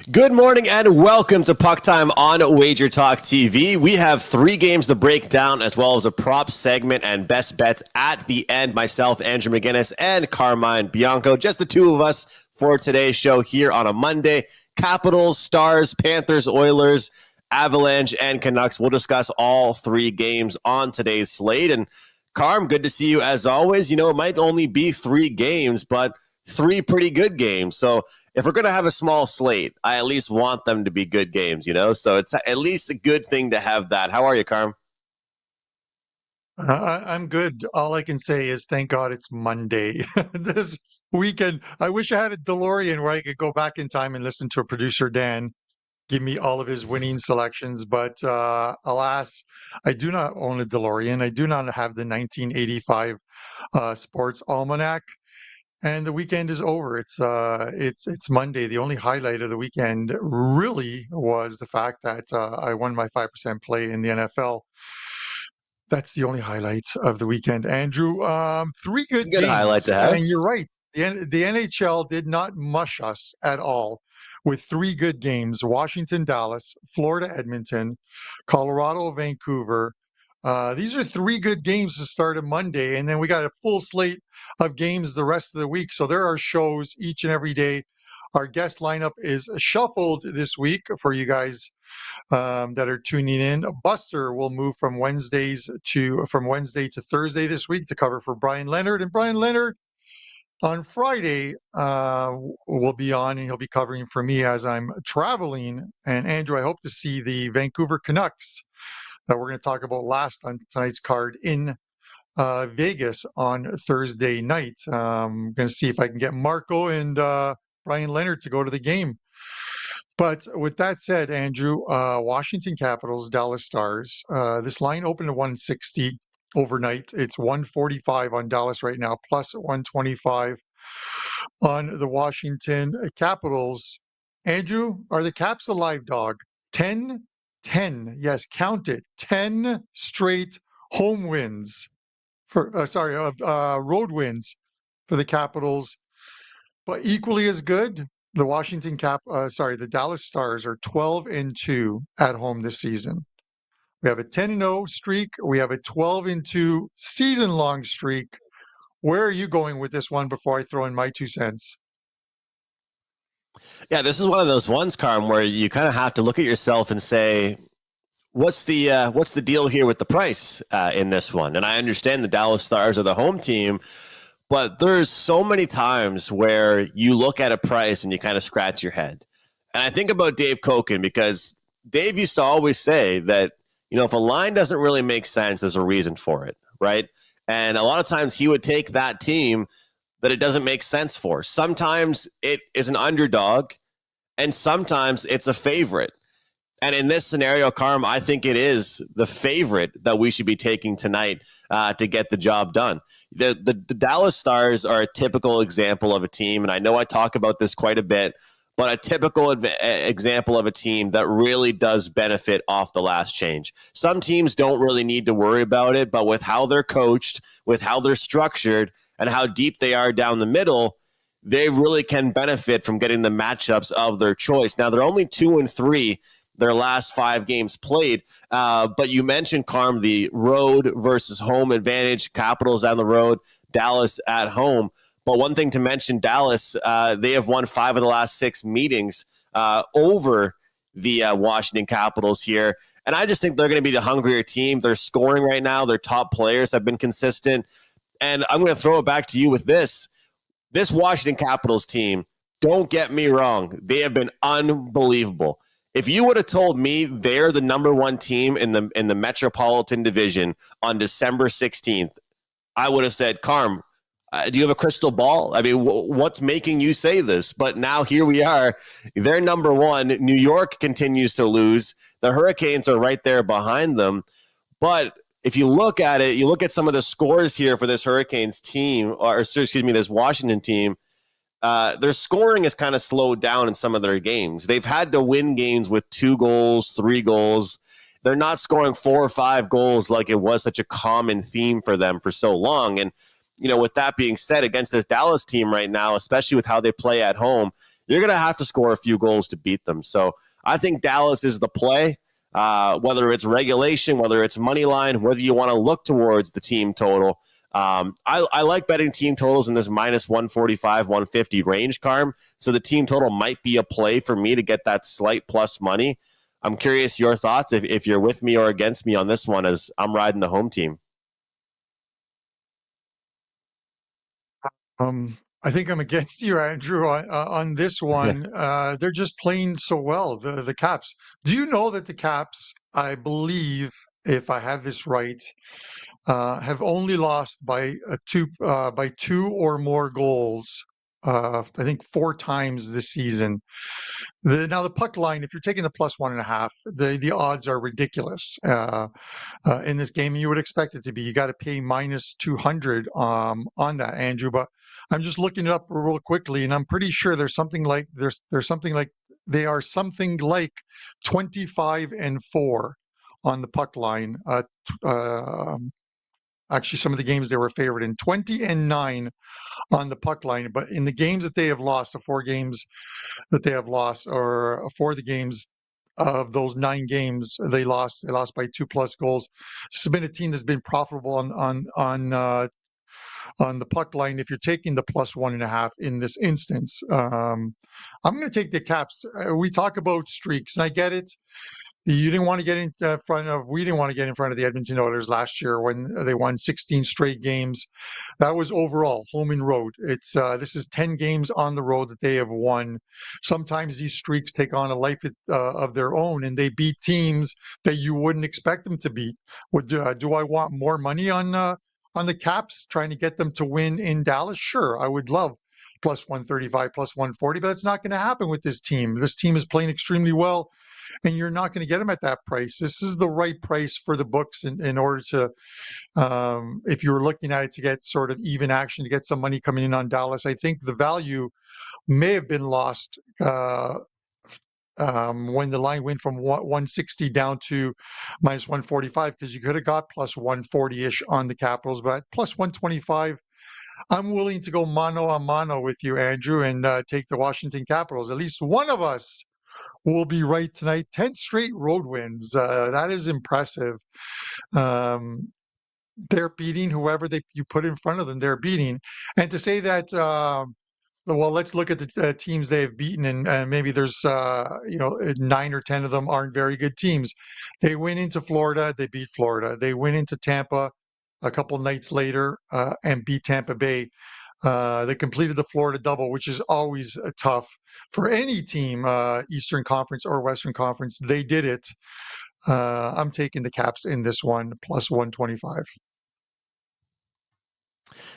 Good morning and welcome to PuckTime on WagerTalk TV. We have 3 games to break down as well as a prop segment and best bets at the end. Myself, Andrew McGinnis, and Carmine Bianco, just the two of us for today's show here on a Monday. Capitals, Stars, Panthers, Oilers, Avalanche, and Canucks. We'll discuss all 3 games on today's slate. And Carm, good to see you as always. You know, it might only be 3 games, but 3 pretty good games. So if we're going to have a small slate, I at least want them to be good games, you know? So it's at least a good thing to have that. How are you, Carm? I'm good. All I can say is thank God it's Monday. This weekend, I wish I had a DeLorean where I could go back in time and listen to a producer, Dan, give me all of his winning selections. But alas, I do not own a DeLorean. I do not have the 1985 Sports Almanac. And the weekend is over. It's Monday. The only highlight of the weekend really was the fact that I won my 5% play in the NFL. That's the only highlight of the weekend. Andrew, 3 good It's a good games. highlight to have. And you're right. The NHL did not mush us at all with 3 good games: Washington, Dallas, Florida, Edmonton, Colorado, Vancouver. These are 3 good games to start a Monday, and then we got a full slate of games the rest of the week. So there are shows each and every day. Our guest lineup is shuffled this week for you guys that are tuning in. Buster will move from Wednesday to Thursday this week to cover for Brian Leonard, and Brian Leonard on Friday will be on, and he'll be covering for me as I'm traveling. And Andrew, I hope to see the Vancouver Canucks that we're going to talk about last on tonight's card in Vegas on Thursday night. I'm going to see if I can get Marco and Brian Leonard to go to the game. But with that said, Andrew, Washington Capitals, Dallas Stars. This line opened at 160 overnight. It's 145 on Dallas right now, plus 125 on the Washington Capitals. Andrew, are the Caps a live dog? 10, yes, count it. 10 straight home wins road wins for the Capitals. But equally as good, the Dallas Stars are 12-2 at home this season. We have a 10-0 streak. We have a 12-2 season-long streak. Where are you going with this one before I throw in my 2 cents? Yeah, this is one of those ones, Carm, where you kind of have to look at yourself and say, what's the deal here with the price in this one? And I understand the Dallas Stars are the home team, but there's so many times where you look at a price and you kind of scratch your head. And I think about Dave Koken, because Dave used to always say that, you know, if a line doesn't really make sense, there's a reason for it, right? And a lot of times he would take that team that it doesn't make sense for. Sometimes it is an underdog, and sometimes it's a favorite. And in this scenario, Carm, I think it is the favorite that we should be taking tonight to get the job done. The Dallas Stars are a typical example of a team, and I know I talk about this quite a bit, but a typical example of a team that really does benefit off the last change. Some teams don't really need to worry about it, but with how they're coached, with how they're structured, and how deep they are down the middle, they really can benefit from getting the matchups of their choice. Now, they're only 2-3 their last 5 games played. But you mentioned, Carm, the road versus home advantage. Capitals on the road, Dallas at home. But one thing to mention, Dallas, they have won 5 of the last 6 meetings over the Washington Capitals here. And I just think they're going to be the hungrier team. They're scoring right now. Their top players have been consistent. And I'm going to throw it back to you with this. This Washington Capitals team, don't get me wrong, they have been unbelievable. If you would have told me they're the number 1 team in the Metropolitan Division on December 16th, I would have said, Carm, do you have a crystal ball? I mean, what's making you say this? But now here we are. They're number 1. New York continues to lose. The Hurricanes are right there behind them. But if you look at it, you look at some of the scores here for this Hurricanes team, this Washington team, their scoring has kind of slowed down in some of their games. They've had to win games with 2 goals, 3 goals. They're not scoring 4 or 5 goals like it was such a common theme for them for so long. And, you know, with that being said, against this Dallas team right now, especially with how they play at home, you're going to have to score a few goals to beat them. So I think Dallas is the play. Whether it's regulation, whether it's money line, whether you want to look towards the team total. I like betting team totals in this minus 145, 150 range, Carm. So the team total might be a play for me to get that slight plus money. I'm curious your thoughts if you're with me or against me on this one, as I'm riding the home team. I think I'm against you, Andrew, on this one. They're just playing so well, the Caps. Do you know that the Caps, I believe, if I have this right, have only lost by two or more goals? I think 4 times this season. Now the puck line, if you're taking the plus 1.5, the odds are ridiculous in this game. You would expect it to be. You got to pay minus 200 on that, Andrew. But I'm just looking it up real quickly, and I'm pretty sure there's something like they are something like 25-4 on the puck line. Actually, some of the games they were favored in 20-9 on the puck line, but in the games that they have lost, the 4 games that they have lost, or 4 of the games of those 9 games they lost by 2+ goals. This has been a team that's been profitable on the puck line. If you're taking the plus 1.5 in this instance, I'm going to take the Caps. We talk about streaks, and I get it. You didn't want to get in front of. We didn't want to get in front of the Edmonton Oilers last year when they won 16 straight games. That was overall home and road. It's this is 10 games on the road that they have won. Sometimes these streaks take on a life of their own, and they beat teams that you wouldn't expect them to beat. Do I want more money on the Caps, trying to get them to win in Dallas? Sure, I would love plus 135, plus 140, but it's not going to happen with this team. This team is playing extremely well, and you're not going to get them at that price. This is the right price for the books in order to, if you were looking at it to get sort of even action, to get some money coming in on Dallas. I think the value may have been lost when the line went from 160 down to minus 145, because you could have got plus 140-ish on the Capitals, but plus 125, I'm willing to go mano a mano with you, Andrew, and take the Washington Capitals. At least one of us will be right tonight. 10 straight road wins. That is impressive. They're beating whoever you put in front of them. They're beating. And to say that, well, let's look at the teams they have beaten, and maybe there's 9 or 10 of them aren't very good teams. They went into Florida. They beat Florida. They went into Tampa a couple nights later and beat Tampa Bay. They completed the Florida double, which is always tough for any team, Eastern Conference or Western Conference. They did it. I'm taking the Caps in this one, plus 125.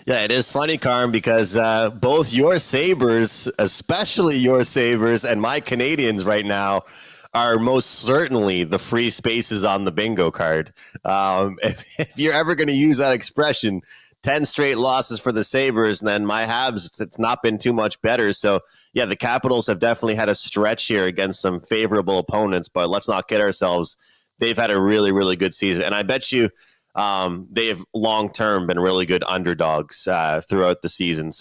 Yeah, it is funny, Carm, because both your Sabres, especially your Sabres, and my Canadians right now are most certainly the free spaces on the bingo card. If you're ever going to use that expression, 10 straight losses for the Sabres, and then my Habs, it's not been too much better. So, yeah, the Capitals have definitely had a stretch here against some favorable opponents, but let's not kid ourselves. They've had a really, really good season. And I bet you they have long-term been really good underdogs throughout the season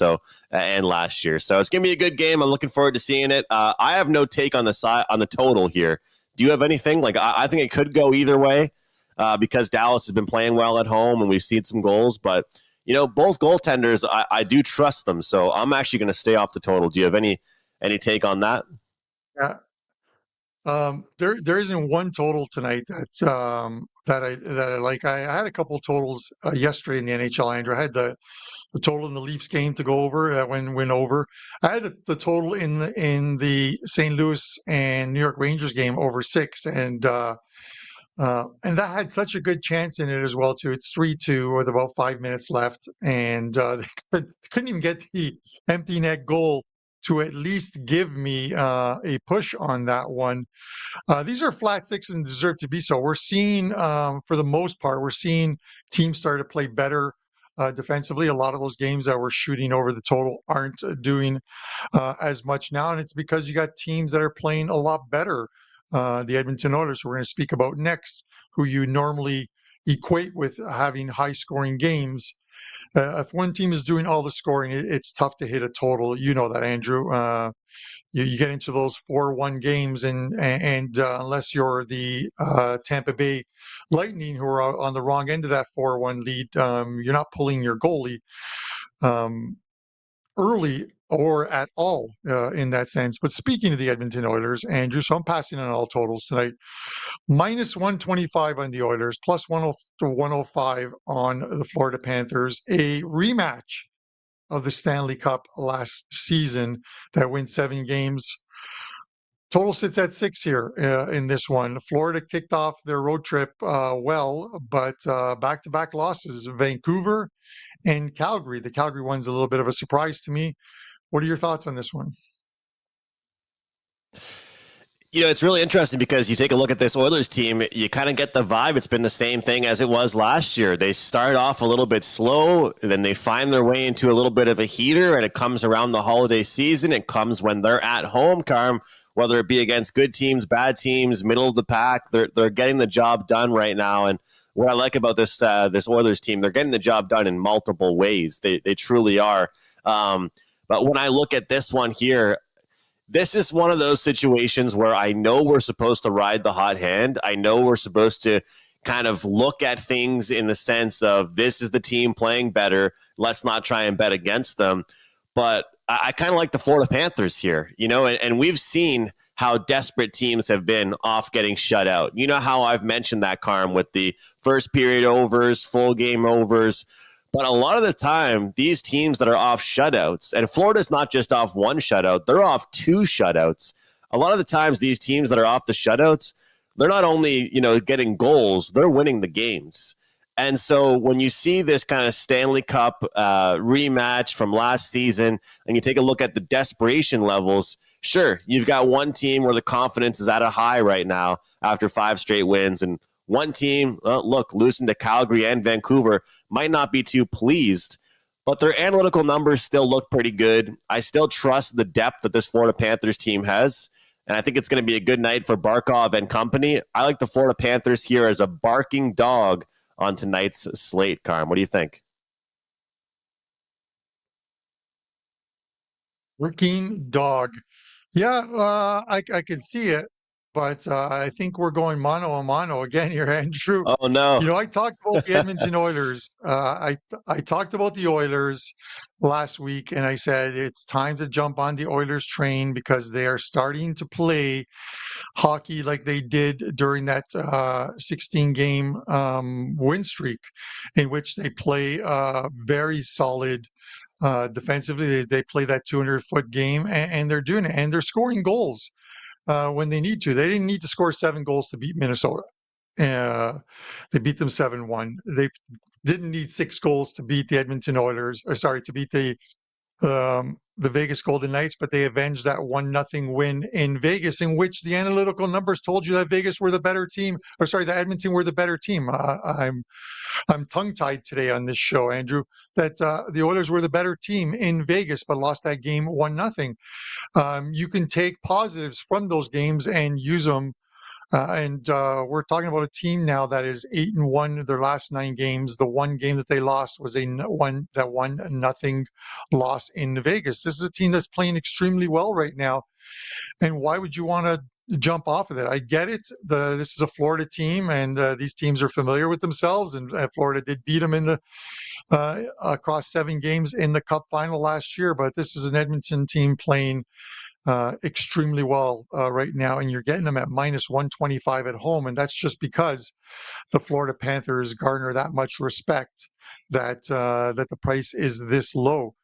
and last year. So it's going to be a good game. I'm looking forward to seeing it. I have no take on the total here. Do you have anything? Like, I think it could go either way because Dallas has been playing well at home and we've seen some goals, but both goaltenders, I do trust them. So I'm actually going to stay off the total. Do you have any take on that? Yeah. There isn't one total tonight that I like. I had a couple totals yesterday in the NHL, Andrew. I had the total in the Leafs game to go over that went over. I had the total in the St. Louis and New York Rangers game over 6, and that had such a good chance in it as well too. It's 3-2 with about 5 minutes left, and they couldn't even get the empty net goal to at least give me a push on that one. These are flat 6 and deserve to be so. We're seeing, for the most part, teams start to play better defensively. A lot of those games that were shooting over the total aren't doing as much now, and it's because you got teams that are playing a lot better. The Edmonton Oilers, who we're going to speak about next, who you normally equate with having high-scoring games. If one team is doing all the scoring, it's tough to hit a total. You know that, Andrew. You get into those 4-1 games, and unless you're the Tampa Bay Lightning, who are on the wrong end of that 4-1 lead, you're not pulling your goalie early or at all in that sense. But speaking of the Edmonton Oilers, Andrew, so I'm passing on all totals tonight. Minus 125 on the Oilers, plus 105 on the Florida Panthers. A rematch of the Stanley Cup last season that went 7 games. Total sits at 6 here in this one. Florida kicked off their road trip well, but back-to-back losses. Vancouver and Calgary. The Calgary one's a little bit of a surprise to me. What are your thoughts on this one? It's really interesting because you take a look at this Oilers team, you kind of get the vibe. It's been the same thing as it was last year. They start off a little bit slow, then they find their way into a little bit of a heater, and it comes around the holiday season. It comes when they're at home, Carm, whether it be against good teams, bad teams, middle of the pack. They're getting the job done right now. And what I like about this Oilers team, they're getting the job done in multiple ways. They truly are. But when I look at this one here, this is one of those situations where I know we're supposed to ride the hot hand. I know we're supposed to kind of look at things in the sense of this is the team playing better. Let's not try and bet against them. But I kind of like the Florida Panthers here, and we've seen how desperate teams have been off getting shut out. You know how I've mentioned that, Carm, with the first period overs, full game overs. But a lot of the time, these teams that are off shutouts, and Florida's not just off one shutout, they're off 2 shutouts. A lot of the times, these teams that are off the shutouts, they're not only, getting goals, they're winning the games. And so when you see this kind of Stanley Cup rematch from last season, and you take a look at the desperation levels, sure, you've got one team where the confidence is at a high right now after 5 straight wins, and one team, losing to Calgary and Vancouver might not be too pleased, but their analytical numbers still look pretty good. I still trust the depth that this Florida Panthers team has, and I think it's going to be a good night for Barkov and company. I like the Florida Panthers here as a barking dog on tonight's slate, Carm. What do you think? Working dog. Yeah, I can see it, but I think we're going mano a mano again here, Andrew. Oh, no. I talked about the Edmonton Oilers. I talked about the Oilers last week, and I said it's time to jump on the Oilers train because they are starting to play hockey like they did during that 16-game win streak, in which they play very solid defensively. They play that 200-foot game, and they're doing it, and they're scoring goals when they need to. They didn't need to score 7 goals to beat Minnesota. They beat them 7-1. They didn't need 6 goals to beat the Edmonton Oilers, to beat the Vegas Golden Knights, but they avenged that 1-0 win in Vegas, in which the analytical numbers told you that Vegas were the better team, that Edmonton were the better team. I'm tongue-tied today on this show, Andrew, that the Oilers were the better team in Vegas, but lost that game 1-0. You can take positives from those games and use them. And we're talking about a team now that is 8-1 their last 9 games. The one game that they lost was that 1-0 loss in Vegas. This is a team that's playing extremely well right now. And why would you want to jump off of it? I get it. This is a Florida team, and these teams are familiar with themselves. And Florida did beat them in the across 7 games in the Cup final last year. But this is an Edmonton team playing extremely well right now, and you're getting them at minus 125 at home, and that's just because the Florida Panthers garner that much respect that the price is this low.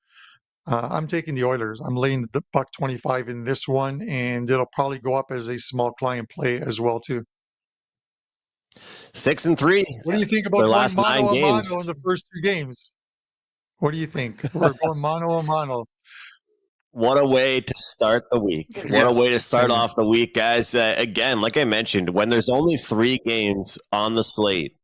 I'm taking the Oilers. I'm laying the $1.25 in this one, and it'll probably go up as a small client play as well too. 6-3. What do you think about going mano a mano in the first 2 games? What do you think? We're going mano a mano. What a way to start the week. What a way to start off the week, guys. Again, like I mentioned, when there's only 3 games on the slate,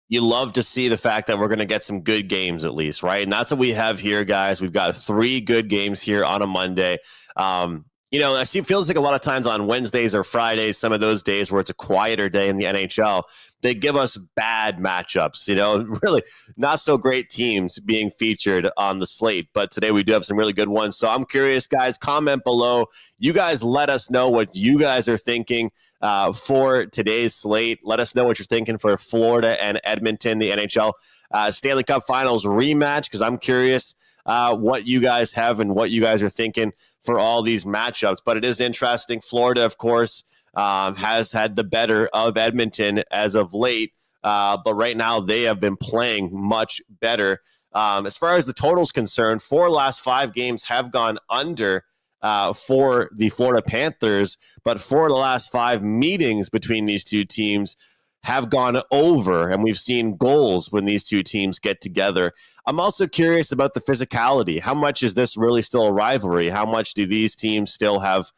you love to see the fact that we're going to get some good games at least, right? And that's what we have here, guys. We've got 3 good games here on a Monday. It feels like a lot of times on Wednesdays or Fridays, some of those days where it's a quieter day in the NHL, they give us bad matchups, really not so great teams being featured on the slate. But today we do have some really good ones. So I'm curious, guys, comment below. You guys let us know what you guys are thinking for today's slate. Let us know what you're thinking for Florida and Edmonton, the NHL Stanley Cup Finals rematch, because I'm curious what you guys have and what you guys are thinking for all these matchups. But it is interesting. Florida, of course, has had the better of Edmonton as of late, but right now they have been playing much better. As far as the total's concerned, 4 of the last 5 games have gone under for the Florida Panthers, but 4 of the last 5 meetings between these two teams have gone over, and we've seen goals when these two teams get together. I'm also curious about the physicality. How much is this really still a rivalry? How much do these teams still have,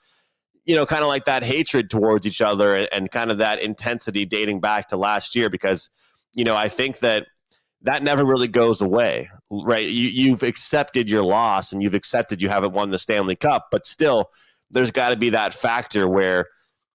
kind of like that hatred towards each other and kind of that intensity dating back to last year? Because, I think that never really goes away, right? You've accepted your loss and you've accepted you haven't won the Stanley Cup, but still there's got to be that factor where,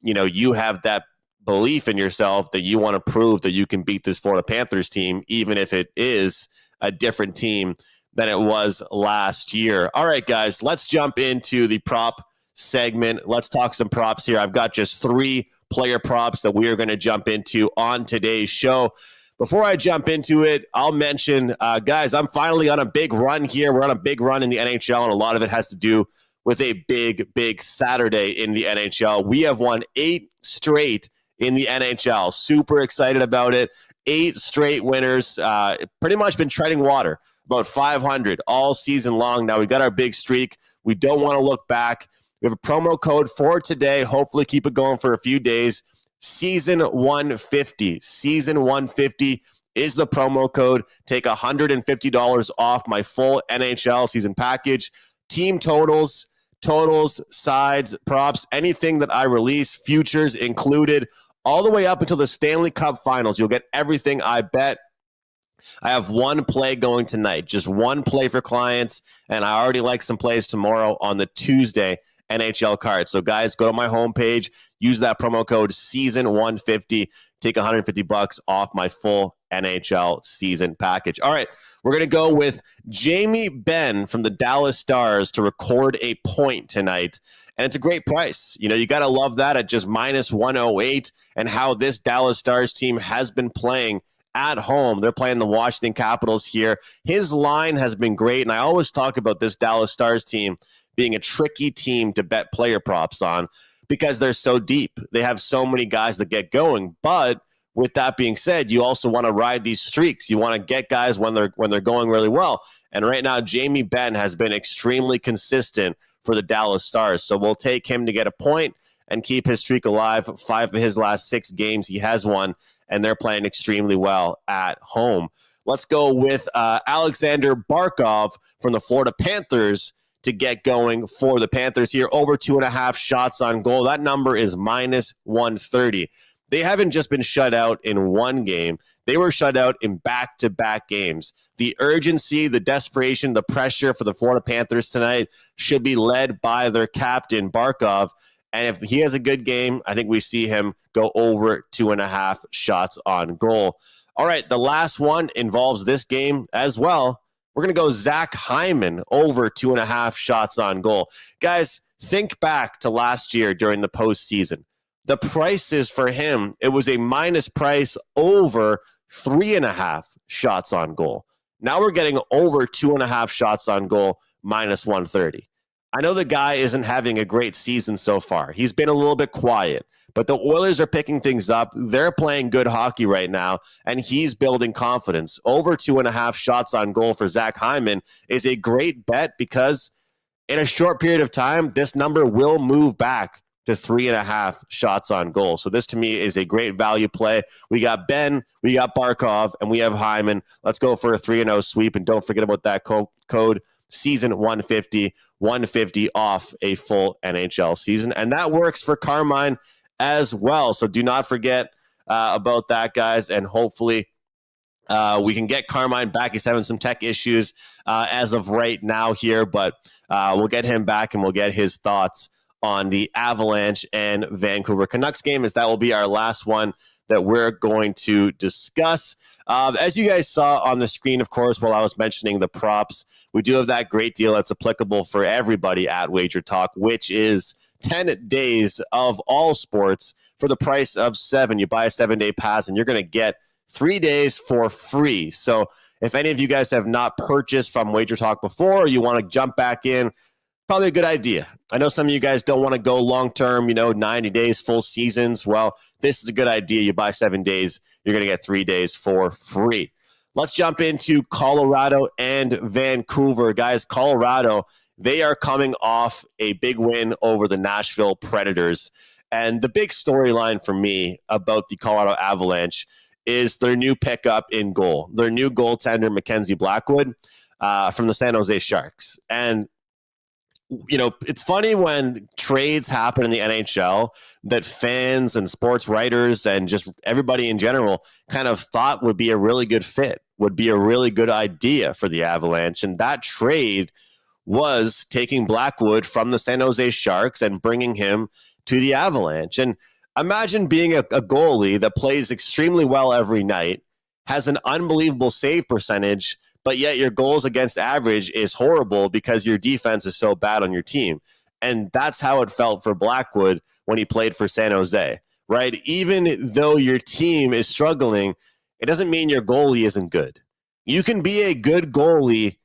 you have that belief in yourself that you want to prove that you can beat this Florida Panthers team, even if it is a different team than it was last year. All right, guys, let's jump into the prop segment. Let's talk some props here. I've got just 3 player props that we are going to jump into on today's show. Before I jump into it, I'll mention, guys, I'm finally on a big run here. We're on a big run in the NHL, and a lot of it has to do with a big, big Saturday in the NHL. We have won 8 straight in the NHL. Super excited about it. 8 straight winners. Pretty much been treading water. About 500 all season long. Now we got our big streak. We don't want to look back. We have a promo code for today. Hopefully keep it going for a few days. Season 150. Season 150 is the promo code. Take $150 off my full NHL season package. Team totals, sides, props, anything that I release, futures included, all the way up until the Stanley Cup Finals. You'll get everything I bet. I have 1 play going tonight, just 1 play for clients, and I already like some plays tomorrow on the Tuesday NHL card. So guys, go to my homepage, use that promo code season150, take $150 off my full NHL season package. All right, we're going to go with Jamie Benn from the Dallas Stars to record a point tonight. And it's a great price. You got to love that at just -108, and how this Dallas Stars team has been playing at home. They're playing the Washington Capitals here. His line has been great, and I always talk about this Dallas Stars team being a tricky team to bet player props on because they're so deep. They have so many guys that get going. But with that being said, you also want to ride these streaks. You want to get guys when they're going really well. And right now, Jamie Benn has been extremely consistent for the Dallas Stars. So we'll take him to get a point and keep his streak alive. 5 of his last 6 games, he has won, and they're playing extremely well at home. Let's go with Alexander Barkov from the Florida Panthers to get going for the Panthers here. Over 2.5 shots on goal. That number is -130. They haven't just been shut out in 1 game. They were shut out in back-to-back games. The urgency, the desperation, the pressure for the Florida Panthers tonight should be led by their captain, Barkov. And if he has a good game, I think we see him go over 2.5 shots on goal. All right, the last one involves this game as well. We're going to go Zach Hyman over 2.5 shots on goal. Guys, think back to last year during the postseason. The prices for him, it was a minus price over 3.5 shots on goal. Now we're getting over 2.5 shots on goal, -130. I know the guy isn't having a great season so far. He's been a little bit quiet, but the Oilers are picking things up. They're playing good hockey right now, and he's building confidence. Over 2.5 shots on goal for Zach Hyman is a great bet because in a short period of time, this number will move back to 3.5 shots on goal. So this to me is a great value play. We got Ben, we got Barkov, and we have Hyman. Let's go for a 3-0 sweep, and don't forget about that code season 150 off a full NHL season. And that works for Carmine as well. So do not forget about that, guys. And hopefully we can get Carmine back. He's having some tech issues as of right now here, but we'll get him back and we'll get his thoughts on the Avalanche and Vancouver Canucks game, as that will be our last one that we're going to discuss. As you guys saw on the screen, of course, while I was mentioning the props, we do have that great deal that's applicable for everybody at WagerTalk, which is 10 days of all sports for the price of 7. You buy a 7-day pass and you're going to get 3 days for free. So if any of you guys have not purchased from WagerTalk before, or you want to jump back in, probably a good idea. I know some of you guys don't want to go long-term, 90 days, full seasons. Well, this is a good idea. You buy 7 days, you're going to get 3 days for free. Let's jump into Colorado and Vancouver. Guys, Colorado, they are coming off a big win over the Nashville Predators. And the big storyline for me about the Colorado Avalanche is their new pickup in goal, their new goaltender, Mackenzie Blackwood, from the San Jose Sharks. And it's funny when trades happen in the NHL that fans and sports writers and just everybody in general kind of thought would be a really good fit, would be a really good idea for the Avalanche. And that trade was taking Blackwood from the San Jose Sharks and bringing him to the Avalanche. And imagine being a goalie that plays extremely well every night, has an unbelievable save percentage, but yet your goals against average is horrible because your defense is so bad on your team. And that's how it felt for Blackwood when he played for San Jose, right? Even though your team is struggling, it doesn't mean your goalie isn't good. You can be a good goalie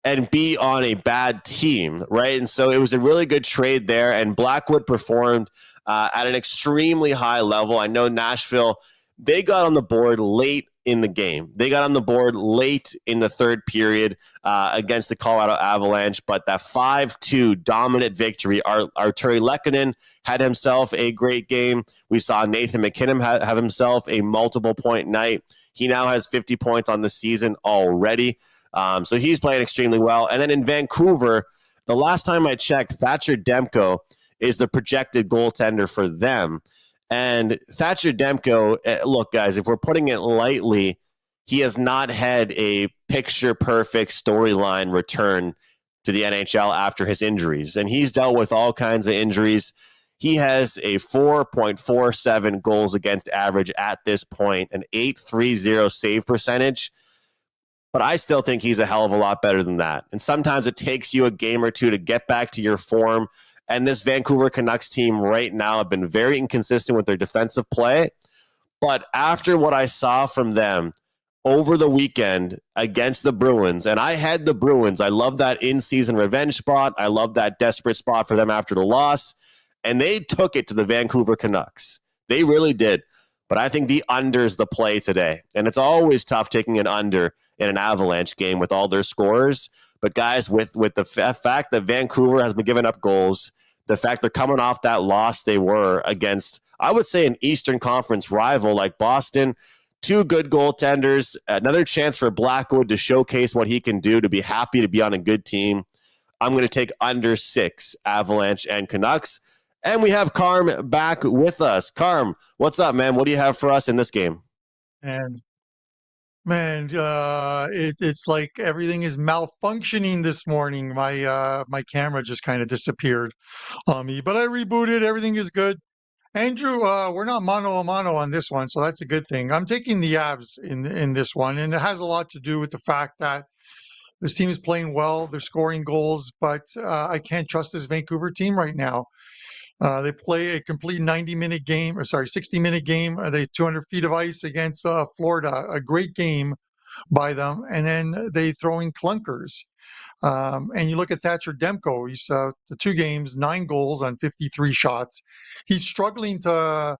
and be on a bad team, right? And so it was a really good trade there, and Blackwood performed at an extremely high level. I know Nashville, they got on the board late in the game. They got on the board late in the third period against the Colorado Avalanche, but that 5-2 dominant victory, Arturi Lehkonen had himself a great game. We saw Nathan McKinnon have himself a multiple point night. He now has 50 points on the season already. So he's playing extremely well. And then in Vancouver, the last time I checked, Thatcher Demko is the projected goaltender for them. And Thatcher Demko, look, guys, if we're putting it lightly, he has not had a picture-perfect storyline return to the NHL after his injuries. And he's dealt with all kinds of injuries. He has a 4.47 goals against average at this point, an .830 save percentage. But I still think he's a hell of a lot better than that. And sometimes it takes you a game or two to get back to your form. And this Vancouver Canucks team right now have been very inconsistent with their defensive play. But after what I saw from them over the weekend against the Bruins, and I had the Bruins, I love that in-season revenge spot. I love that desperate spot for them after the loss. And they took it to the Vancouver Canucks. They really did. But I think the under's the play today. And it's always tough taking an under in an Avalanche game with all their scorers. But guys, with the fact that Vancouver has been giving up goals, the fact they're coming off that loss they were against, I would say, an Eastern Conference rival like Boston, two good goaltenders, another chance for Blackwood to showcase what he can do, to be happy to be on a good team. I'm going to take under 6, Avalanche and Canucks. And we have Carm back with us. Carm, what's up, man? What do you have for us in this game? And man, it's like everything is malfunctioning this morning. My camera just kind of disappeared on me, but I rebooted. Everything is good. Andrew, we're not mano a mano on this one, so that's a good thing. I'm taking the Avs in this one, and it has a lot to do with the fact that this team is playing well. They're scoring goals, but I can't trust this Vancouver team right now. They play a complete 90-minute game, 60-minute game. They 200 feet of ice against Florida, a great game by them, and then they throw in clunkers. And you look at Thatcher Demko, he's the 2 games, 9 goals on 53 shots. He's struggling to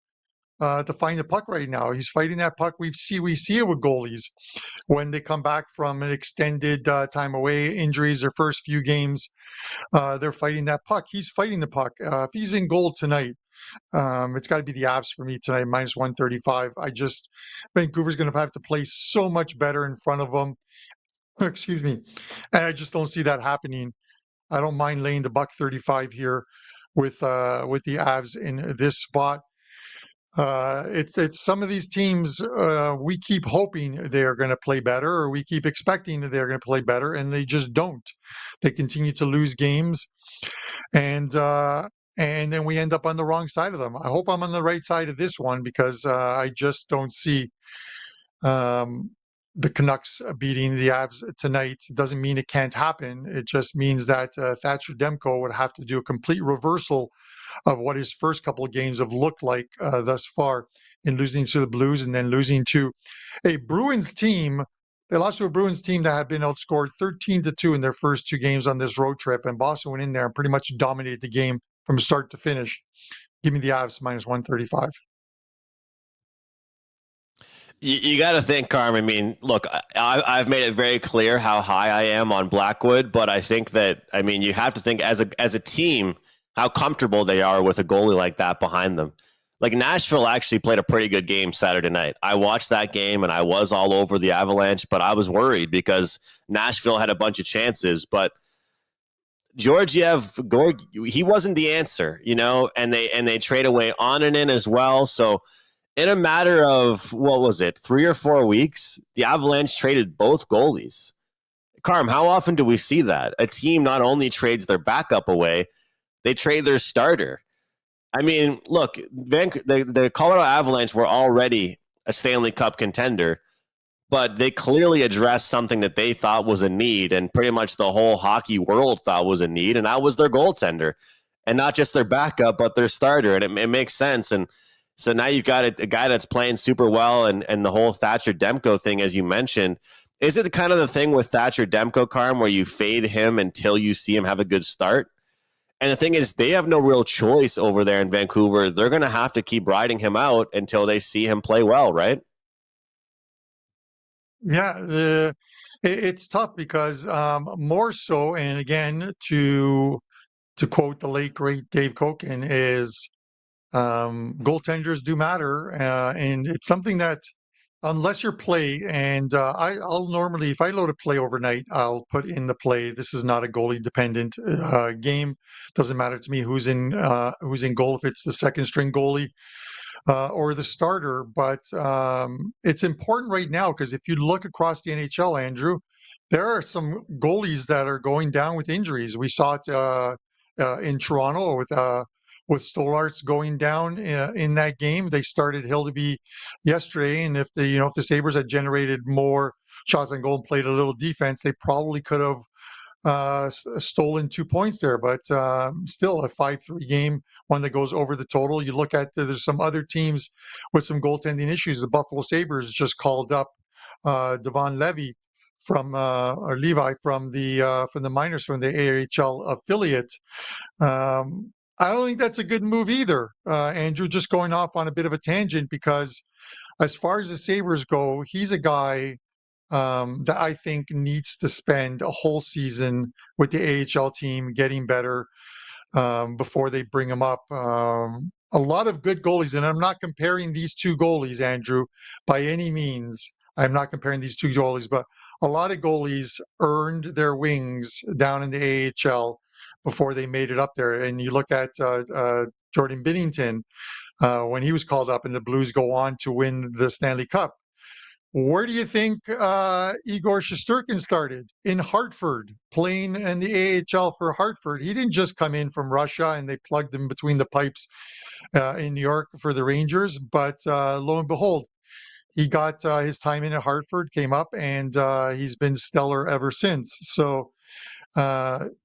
find the puck right now. He's fighting that puck. We see it with goalies when they come back from an extended time away, injuries, their first few games. They're fighting that puck. He's fighting the puck. If he's in goal tonight, it's got to be the Avs for me tonight, minus 135. Vancouver's going to have to play so much better in front of them. Excuse me. And I just don't see that happening. I don't mind laying the $1.35 here with the Avs in this spot. It's some of these teams we keep hoping they're going to play better, or we keep expecting that they're going to play better, and they just don't. They continue to lose games, and and then we end up on the wrong side of them. I hope I'm on the right side of this one because I just don't see um, the Canucks beating the Avs tonight. It doesn't mean it can't happen. It just means that Thatcher Demko would have to do a complete reversal of what his first couple of games have looked like thus far in losing to the Blues and then losing to a Bruins team. They lost to a Bruins team that had been outscored 13-2 in their first two games on this road trip. And Boston went in there and pretty much dominated the game from start to finish. Give me the Avs minus 135. You got to think, Carm. I mean, look, I've made it very clear how high I am on Blackwood, but I think that, I mean, you have to think as a team how comfortable they are with a goalie like that behind them. Like Nashville actually played a pretty good game Saturday night. I watched that game and I was all over the Avalanche, but I was worried because Nashville had a bunch of chances, but Georgiev, he wasn't the answer, you know, and they trade away Onanen as well. So in a matter of, what was it, 3 or 4 weeks, the Avalanche traded both goalies. Carm, how often do we see that? A team not only trades their backup away, they trade their starter. I mean, look, the Colorado Avalanche were already a Stanley Cup contender, but they clearly addressed something that they thought was a need, and pretty much the whole hockey world thought was a need, and that was their goaltender. And not just their backup, but their starter, and it makes sense. And so now you've got a guy that's playing super well, and the whole Thatcher Demko thing, as you mentioned. Is it kind of the thing with Thatcher Demko, Carm, where you fade him until you see him have a good start? And the thing is, they have no real choice over there in Vancouver. They're going to have to keep riding him out until they see him play well, right? Yeah, it's tough because more so, and again, to quote the late great Dave Koken, is goaltenders do matter, and it's something that unless you're play, and I'll normally, if I load a play overnight, I'll put in the play. This is not a goalie dependent game. Doesn't matter to me who's in goal, if it's the second string goalie or the starter. But it's important right now because if you look across the NHL, Andrew, there are some goalies that are going down with injuries. We saw it in Toronto with Stolarz going down in that game. They started Hildeby yesterday, and if the Sabres had generated more shots on goal and played a little defense, they probably could have stolen 2 points there. But still, a 5-3 game, one that goes over the total. You look at there's some other teams with some goaltending issues. The Buffalo Sabres just called up Devon Levy or Levi from the minors, from the AHL affiliate. I don't think that's a good move either, Andrew. Just going off on a bit of a tangent, because as far as the Sabres go, he's a guy that I think needs to spend a whole season with the AHL team getting better before they bring him up. A lot of good goalies, and I'm not comparing these two goalies, Andrew, by any means. I'm not comparing these two goalies, but a lot of goalies earned their wings down in the AHL before they made it up there. And you look at Jordan Binnington when he was called up, and the Blues go on to win the Stanley Cup. Where do you think Igor Shesterkin started? In Hartford, playing in the AHL for Hartford. He didn't just come in from Russia and they plugged him between the pipes in New York for the Rangers. But lo and behold, he got his time in at Hartford, came up, and he's been stellar ever since. So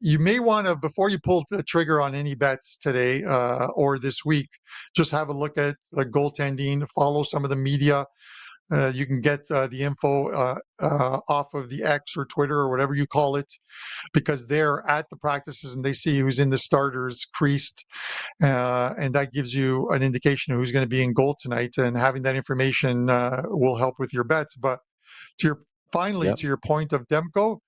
you may want to, before you pull the trigger on any bets today or this week, just have a look at the goaltending, follow some of the media. You can get the info off of the X or Twitter or whatever you call it, because they're at the practices and they see who's in the starters creased, and that gives you an indication of who's going to be in goal tonight. And having that information will help with your bets. But to your point of Demko,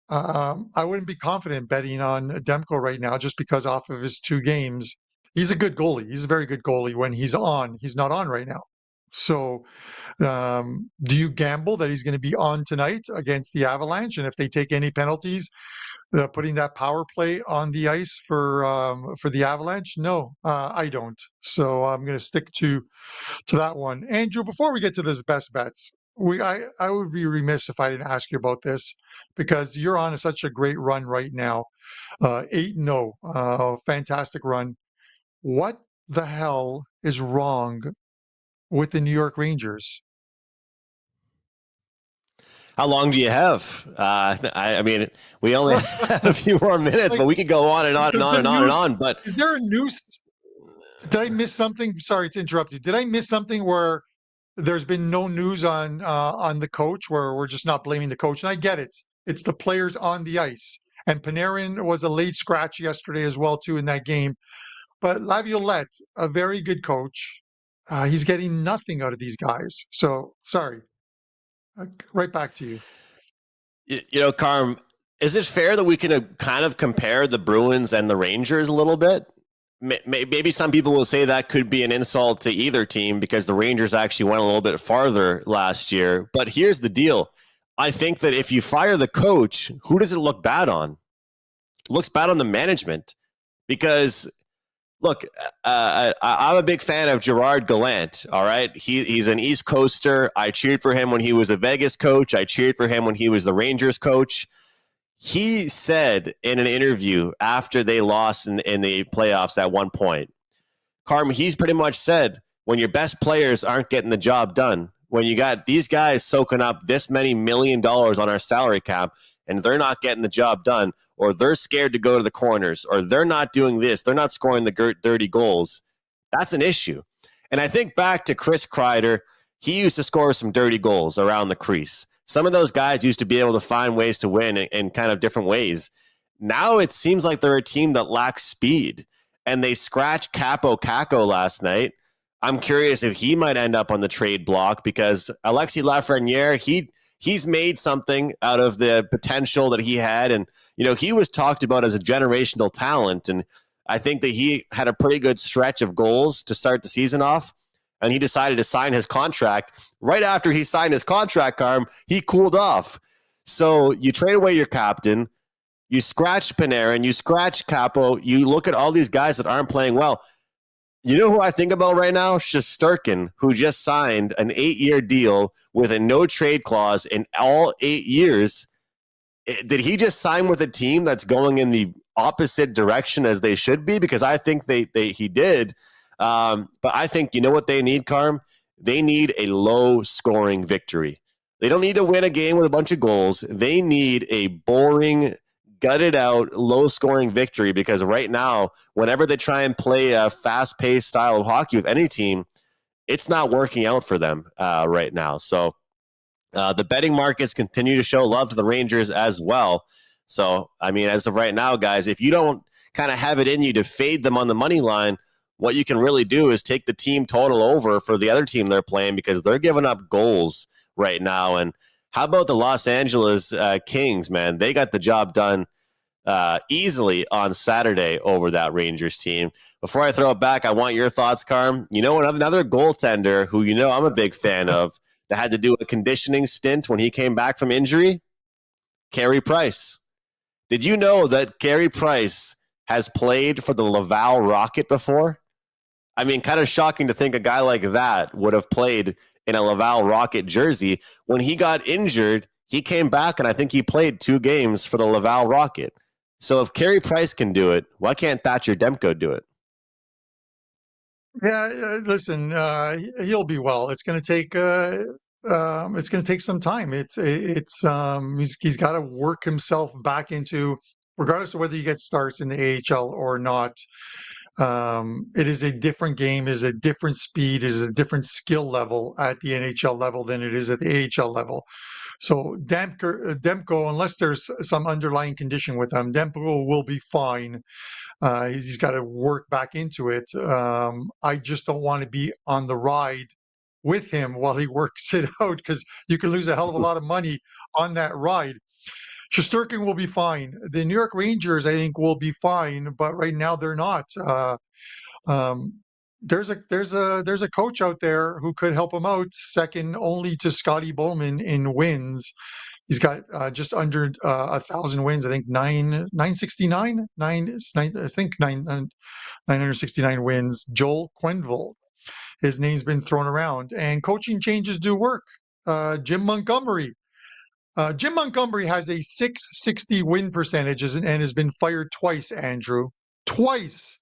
I wouldn't be confident betting on Demko right now, just because off of his 2 games, he's a good goalie. He's a very good goalie when he's on. He's not on right now. So do you gamble that he's going to be on tonight against the Avalanche? And if they take any penalties, putting that power play on the ice for the Avalanche? No, I don't. So I'm going to stick to that one. Andrew, before we get to this best bets, I would be remiss if I didn't ask you about this because you're on such a great run right now. 8-0, fantastic run. What the hell is wrong with the New York Rangers? How long do you have? I mean, we only have a few more minutes, Like, but we could go on and on and because on the and on and news on. But is there a news? Did I miss something? Sorry to interrupt you. Did I miss something where there's been no news on the coach, where we're just not blaming the coach? And I get it. It's the players on the ice. And Panarin was a late scratch yesterday as well too in that game. But Laviolette, a very good coach, he's getting nothing out of these guys. So sorry. Right back to you. Carm, is it fair that we can kind of compare the Bruins and the Rangers a little bit? Maybe some people will say that could be an insult to either team because the Rangers actually went a little bit farther last year. But here's the deal. I think that if you fire the coach, who does it look bad on? It looks bad on the management because, look, I'm a big fan of Gerard Gallant, all right? He's an East Coaster. I cheered for him when he was a Vegas coach. I cheered for him when he was the Rangers coach. He said in an interview after they lost in the playoffs at one point, Carm, he's pretty much said, when your best players aren't getting the job done, when you got these guys soaking up this many $1 million on our salary cap and they're not getting the job done, or they're scared to go to the corners, or they're not doing this, they're not scoring the dirty goals, that's an issue. And I think back to Chris Kreider, he used to score some dirty goals around the crease. Some of those guys used to be able to find ways to win in kind of different ways. Now it seems like they're a team that lacks speed, and they scratched Capo Caco last night. I'm curious if he might end up on the trade block because Alexis Lafreniere, he's made something out of the potential that he had. And, he was talked about as a generational talent. And I think that he had a pretty good stretch of goals to start the season off. And he decided to sign his contract. Right after he signed his contract, Carm, he cooled off. So you trade away your captain, you scratch Panarin, you scratch Capo, you look at all these guys that aren't playing well. You know who I think about right now? Shesterkin, who just signed an 8-year deal with a no-trade clause in all 8 years. Did he just sign with a team that's going in the opposite direction as they should be? Because I think he did. But I think, you know what they need, Carm? They need a low-scoring victory. They don't need to win a game with a bunch of goals. They need a boring, gutted-out, low-scoring victory because right now, whenever they try and play a fast-paced style of hockey with any team, it's not working out for them right now. So the betting markets continue to show love to the Rangers as well. So, I mean, as of right now, guys, if you don't kind of have it in you to fade them on the money line, what you can really do is take the team total over for the other team they're playing because they're giving up goals right now. And how about the Los Angeles Kings, man? They got the job done easily on Saturday over that Rangers team. Before I throw it back, I want your thoughts, Carm. Another goaltender who I'm a big fan of that had to do a conditioning stint when he came back from injury? Carey Price. Did you know that Carey Price has played for the Laval Rocket before? I mean, kind of shocking to think a guy like that would have played in a Laval Rocket jersey. When he got injured, he came back, and I think he played 2 games for the Laval Rocket. So if Carey Price can do it, why can't Thatcher Demko do it? Yeah, listen, he'll be well. It's going to take some time. He's got to work himself back into, regardless of whether he gets starts in the AHL or not. It is a different game, is a different speed, is a different skill level at the NHL level than it is at the AHL level. So Demko, unless there's some underlying condition with him, Demko will be fine. He's got to work back into it. I just don't want to be on the ride with him while he works it out because you can lose a hell of a lot of money on that ride. Shesterkin will be fine. The New York Rangers, I think, will be fine, but right now they're not. There's a coach out there who could help him out, second only to Scotty Bowman in wins. He's got just under 1,000 wins. I think 969, I think 969 wins. Joel Quenneville, his name's been thrown around, and coaching changes do work. Jim Montgomery. Jim Montgomery has a 660 win percentage and has been fired twice, Andrew. Twice.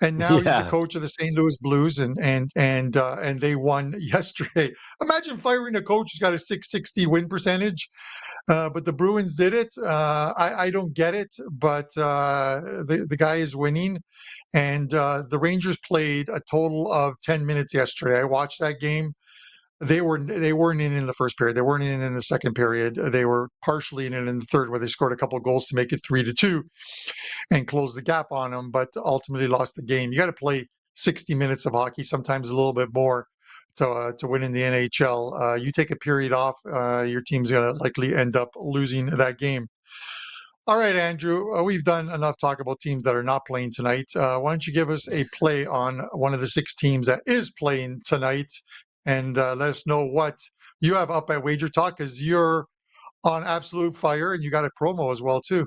And now he's the Yeah. coach of the St. Louis Blues, and they won yesterday. Imagine firing a coach who's got a 660 win percentage, but the Bruins did it. I don't get it, but the guy is winning. And the Rangers played a total of 10 minutes yesterday. I watched that game. They weren't in the first period. They weren't in the second period. They were partially in it in the third, where they scored a couple of goals to make it 3-2 and close the gap on them, but ultimately lost the game. You got to play 60 minutes of hockey, sometimes a little bit more, to win in the NHL. You take a period off, your team's going to likely end up losing that game. All right, Andrew, we've done enough talk about teams that are not playing tonight. Why don't you give us a play on one of the 6 teams that is playing tonight, and let us know what you have up at WagerTalk, because you're on absolute fire and you got a promo as well too.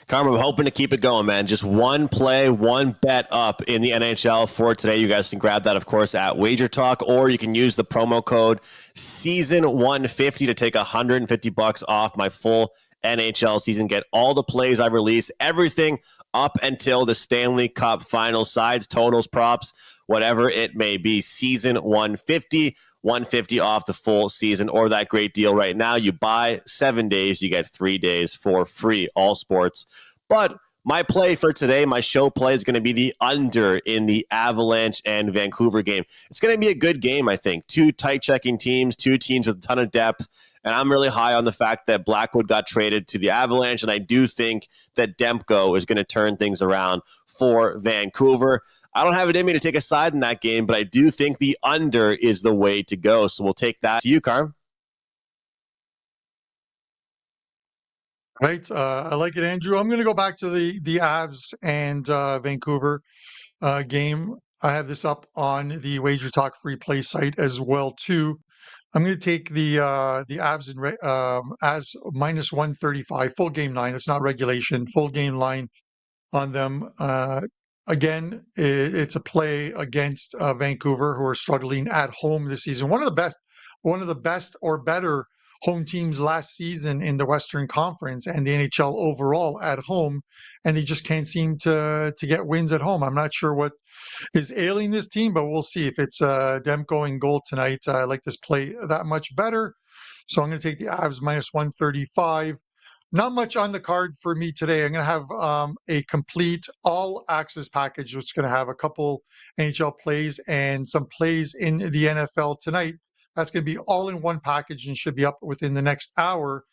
Carmen, I'm hoping to keep it going, man. Just one play, one bet up in the NHL for today. You guys can grab that, of course, at WagerTalk, or you can use the promo code Season150 to take $150 off my full NHL season. Get all the plays I release, everything up until the Stanley Cup final, sides, totals, props, whatever it may be. Season150, 150 off the full season, or that great deal right now. You buy 7 days, you get 3 days for free, all sports. But my play for today, my show play, is going to be the under in the Avalanche and Vancouver game. It's going to be a good game, I think. 2 tight-checking teams, 2 teams with a ton of depth. And I'm really high on the fact that Blackwood got traded to the Avalanche, and I do think that Demko is going to turn things around for Vancouver. I don't have it in me to take a side in that game, but I do think the under is the way to go. So we'll take that. To you, Carm. Right. I like it, Andrew. I'm going to go back to the Avs and Vancouver game. I have this up on the WagerTalk free play site as well too. I'm going to take the Avs and as minus 135 full game line. It's not regulation, full game line on them. Again, it's a play against Vancouver, who are struggling at home this season. One of the best or better home teams last season in the Western Conference and the NHL overall at home, and they just can't seem to get wins at home. I'm not sure what is ailing this team, but we'll see. If it's Demko in goal tonight, I like this play that much better. So I'm going to take the Avs minus 135. Not much on the card for me today. I'm going to have a complete all access package, which is going to have a couple NHL plays and some plays in the NFL tonight. That's going to be all in one package and should be up within the next hour.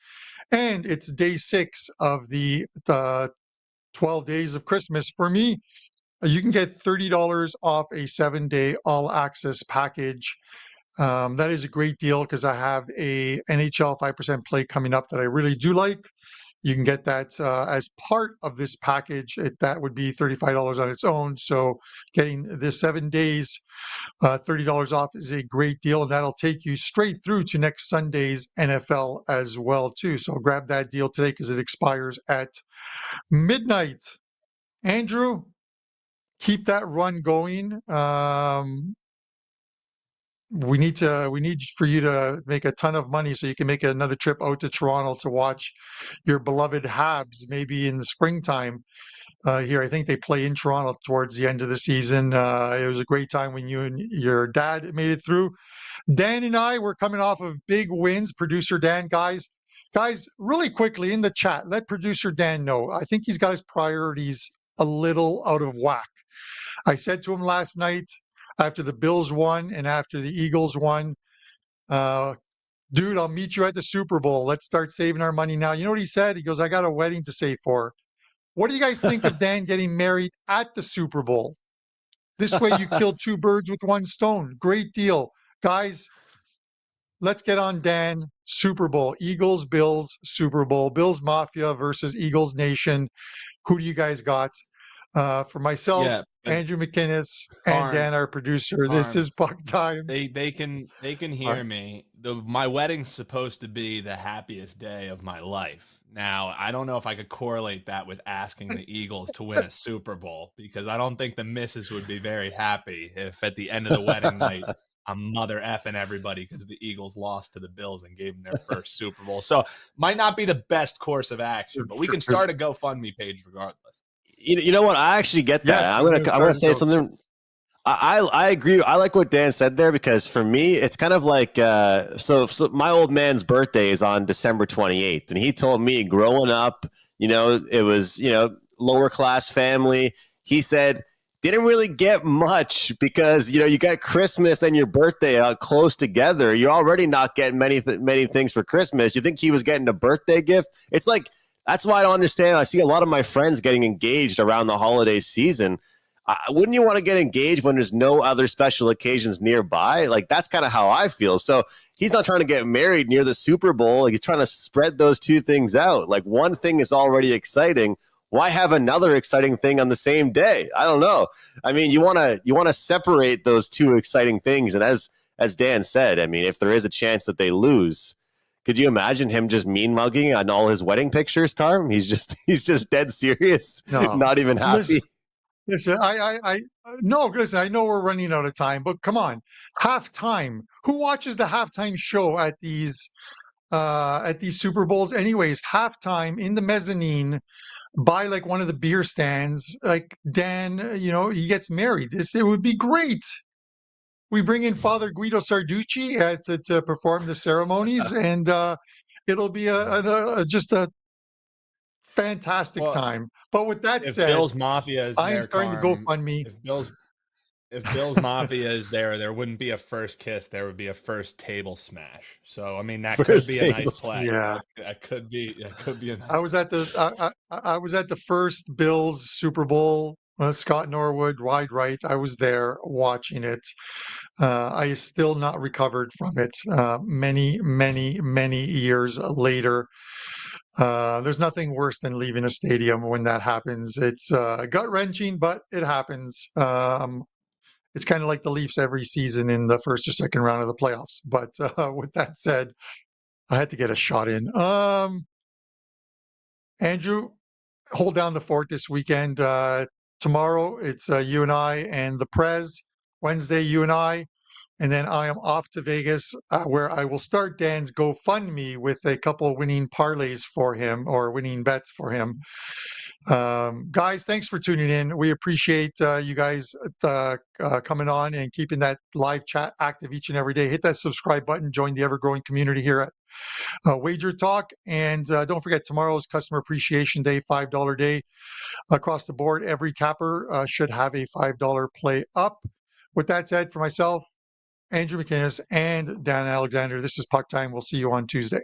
And it's day 6 of the 12 days of Christmas. For me, you can get $30 off a 7-day all access package. That is a great deal because I have a NHL 5% play coming up that I really do like. You can get that as part of this package. That would be $35 on its own. So getting this 7 days, $30 off is a great deal, and that'll take you straight through to next Sunday's NFL as well too. So grab that deal today because it expires at midnight. Andrew, keep that run going. We need for you to make a ton of money so you can make another trip out to Toronto to watch your beloved Habs maybe in the springtime here. I think they play in Toronto towards the end of the season. It was a great time when you and your dad made it through. Dan and I were coming off of big wins. Producer Dan, guys, really quickly in the chat, let producer Dan know. I think he's got his priorities a little out of whack. I said to him last night, after the Bills won and after the Eagles won, dude, I'll meet you at the Super Bowl. Let's start saving our money now. You know what he said? He goes, I got a wedding to save for. What do you guys think of Dan getting married at the Super Bowl? This way you killed 2 birds with 1 stone. Great deal. Guys, let's get on Dan. Super Bowl. Eagles, Bills, Super Bowl. Bills Mafia versus Eagles Nation. Who do you guys got? For myself, Andrew McInnes, and Dan, our producer, this is PuckTime. They can hear me. My wedding's supposed to be the happiest day of my life. Now, I don't know if I could correlate that with asking the Eagles to win a Super Bowl, because I don't think the missus would be very happy if at the end of the wedding night I'm mother effing everybody because the Eagles lost to the Bills and gave them their first Super Bowl. So might not be the best course of action, but we can start a GoFundMe page regardless. You know what? I actually get that. Yes, I'm gonna say something. I agree. I like what Dan said there, because for me, it's kind of like so my old man's birthday is on December 28th, and he told me growing up, it was lower class family. He said didn't really get much because you got Christmas and your birthday out close together. You're already not getting many things for Christmas. You think he was getting a birthday gift? It's like, that's why I don't understand. I see a lot of my friends getting engaged around the holiday season. Wouldn't you want to get engaged when there's no other special occasions nearby? Like, that's kind of how I feel. So he's not trying to get married near the Super Bowl. Like, he's trying to spread those two things out. Like, one thing is already exciting. Why have another exciting thing on the same day? I don't know. I mean, you want to separate those two exciting things. And as Dan said, I mean, if there is a chance that they lose, could you imagine him just mean mugging on all his wedding pictures, Carm? He's just dead serious, not even happy. Listen, listen, I know we're running out of time, but come on, halftime. Who watches the halftime show at these Super Bowls? Anyways, halftime in the mezzanine by like one of the beer stands, like Dan, he gets married. It would be great. We bring in Father Guido Sarducci to perform the ceremonies, and it'll be just a fantastic time. But with that said, Bill's Mafia is I am there, starting to GoFundMe. If Bill's Mafia is there wouldn't be a first kiss. There would be a first table smash. So I mean, that could be a nice play. Yeah, that could be a nice. I was at the first Bills Super Bowl. Scott Norwood, wide right. I was there watching it. I still not recovered from it. Many years later. There's nothing worse than leaving a stadium when that happens. It's gut-wrenching, but it happens. It's kind of like the Leafs every season in the first or second round of the playoffs. But with that said, I had to get a shot in. Andrew, hold down the fort this weekend. Tomorrow, it's you and I and the Prez. Wednesday, you and I. And then I am off to Vegas, where I will start Dan's GoFundMe with a couple of winning parlays for him, or winning bets for him. Guys, thanks for tuning in. We appreciate you guys coming on and keeping that live chat active each and every day. Hit that subscribe button. Join the ever-growing community here at WagerTalk. And don't forget, tomorrow's Customer Appreciation Day, $5 day. Across the board, every capper should have a $5 play up. With that said, for myself, Andrew McInnes, and Dan Alexander, this is Puck Time. We'll see you on Tuesday.